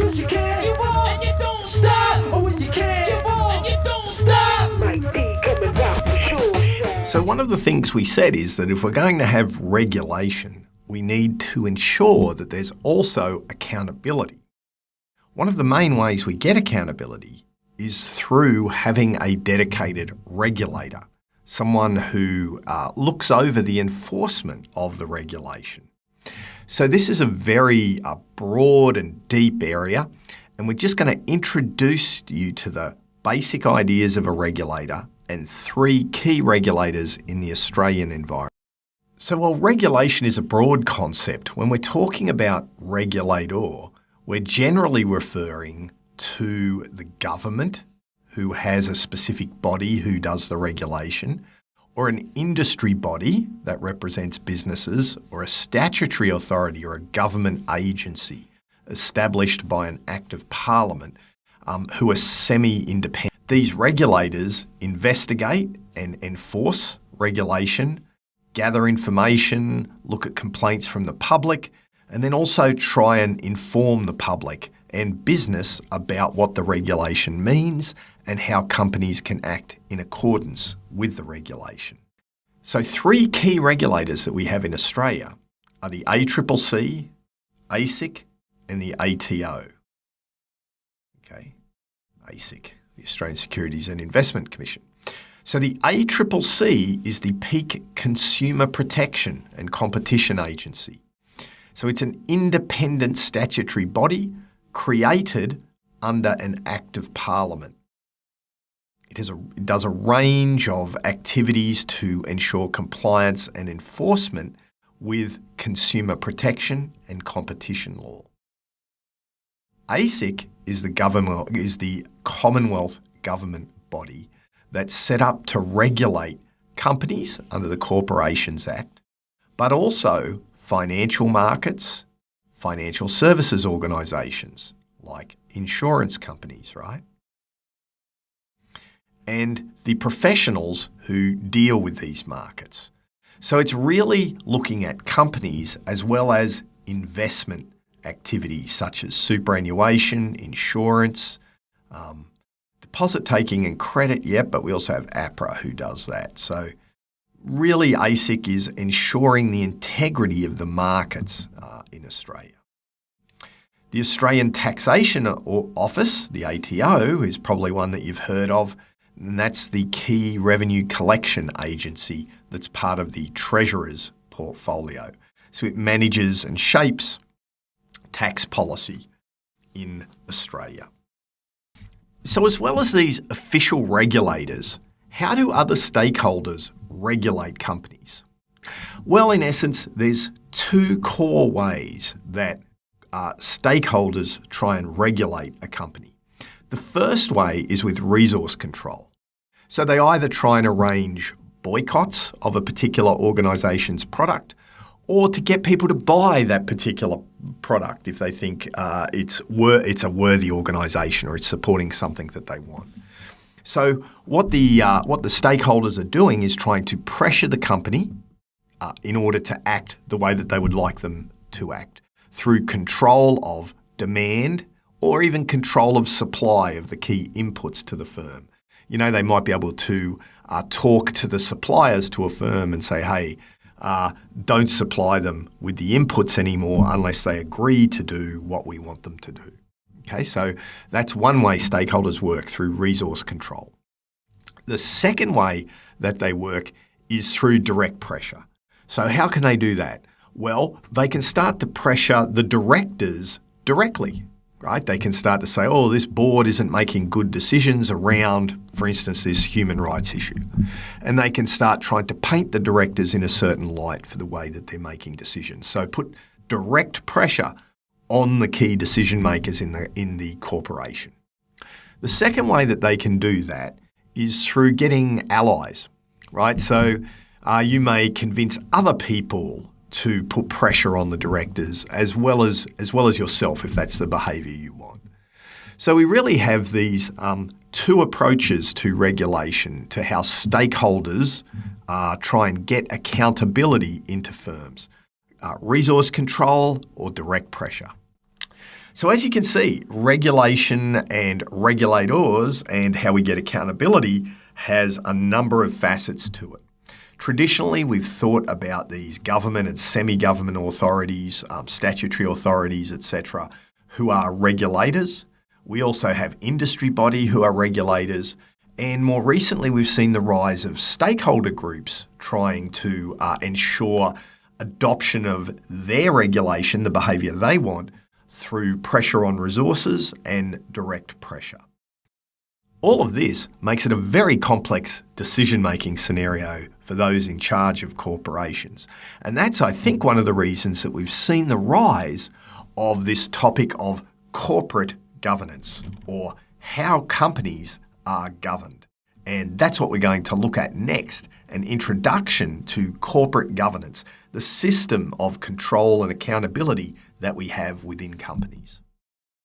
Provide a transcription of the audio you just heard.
'cause you can't, you won't, and you don't stop. Or when you can't, you won't, and you don't stop. Might be coming down for sure. So one of the things we said is that if we're going to have regulation, we need to ensure that there's also accountability. One of the main ways we get accountability is through having a dedicated regulator, someone who looks over the enforcement of the regulation. So this is a very broad and deep area, and we're just going to introduce you to the basic ideas of a regulator and 3 key regulators in the Australian environment. So while regulation is a broad concept, when we're talking about regulator, we're generally referring to the government, who has a specific body who does the regulation, or an industry body that represents businesses, or a statutory authority or a government agency established by an Act of Parliament who are semi-independent. These regulators investigate and enforce regulation, gather information, look at complaints from the public, and then also try and inform the public and business about what the regulation means and how companies can act in accordance with the regulation. So 3 key regulators that we have in Australia are the ACCC, ASIC, and the ATO. Okay, ASIC, the Australian Securities and Investment Commission. So the ACCC is the peak consumer protection and competition agency. So it's an independent statutory body created under an Act of Parliament. It does a range of activities to ensure compliance and enforcement with consumer protection and competition law. ASIC is the Commonwealth government body that's set up to regulate companies under the Corporations Act, but also financial markets, financial services organisations like insurance companies, right? And the professionals who deal with these markets. So it's really looking at companies as well as investment activities such as superannuation, insurance, deposit taking and credit, but we also have APRA who does that. So really ASIC is ensuring the integrity of the markets in Australia. The Australian Taxation Office, the ATO, is probably one that you've heard of, and that's the key revenue collection agency that's part of the Treasurer's portfolio. So it manages and shapes tax policy in Australia. So as well as these official regulators, how do other stakeholders regulate companies? Well, in essence, there's 2 core ways that stakeholders try and regulate a company. The first way is with resource control. So they either try and arrange boycotts of a particular organisation's product or to get people to buy that particular product if they think it's a worthy organisation or it's supporting something that they want. So what the stakeholders are doing is trying to pressure the company in order to act the way that they would like them to act through control of demand or even control of supply of the key inputs to the firm. You know, they might be able to talk to the suppliers to a firm and say, hey, don't supply them with the inputs anymore unless they agree to do what we want them to do. Okay, so that's one way stakeholders work, through resource control. The second way that they work is through direct pressure. So how can they do that? Well, they can start to pressure the directors directly, right? They can start to say, oh, this board isn't making good decisions around, for instance, this human rights issue. And they can start trying to paint the directors in a certain light for the way that they're making decisions. So put direct pressure on the key decision makers in the corporation. The second way that they can do that is through getting allies, right? So you may convince other people to put pressure on the directors as well as yourself if that's the behaviour you want. So we really have these 2 approaches to regulation, to how stakeholders try and get accountability into firms. Resource control or direct pressure. So as you can see, regulation and regulators and how we get accountability has a number of facets to it. Traditionally, we've thought about these government and semi-government authorities, statutory authorities, etc., who are regulators. We also have industry body who are regulators. And more recently, we've seen the rise of stakeholder groups trying to ensure adoption of their regulation, the behaviour they want, through pressure on resources and direct pressure. All of this makes it a very complex decision-making scenario for those in charge of corporations. And that's, I think, one of the reasons that we've seen the rise of this topic of corporate governance, or how companies are governed. And that's what we're going to look at next, an introduction to corporate governance, the system of control and accountability that we have within companies.